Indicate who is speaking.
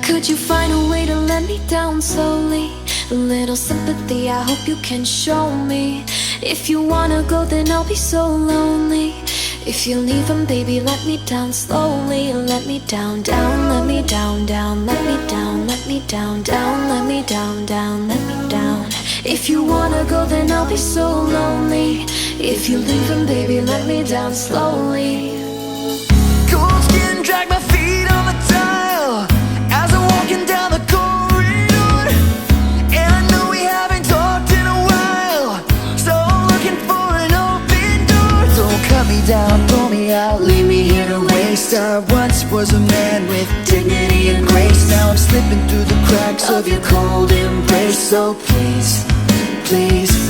Speaker 1: Could you find a way to let me down slowly? A little sympathy, I hope you can show me. If you wanna go, then I'll be so lonely. If you're leaving, baby, let me down slowly. Let me down, down, let me down, down, let me down, let me down, down, let me down, down, let me down. If you wanna go, then I'll be so lonely. If you're leaving, baby, let me down slowly.
Speaker 2: Cold skin, drag my feet on the tile as I'm walking down the corridor. And I know we haven't talked in a while, so I'm looking for an open door. Don't cut me down, pull me out, leave me here to waste. I once was a man with dignity and grace. Now I'm slipping through the cracks of your cold embrace. So please, please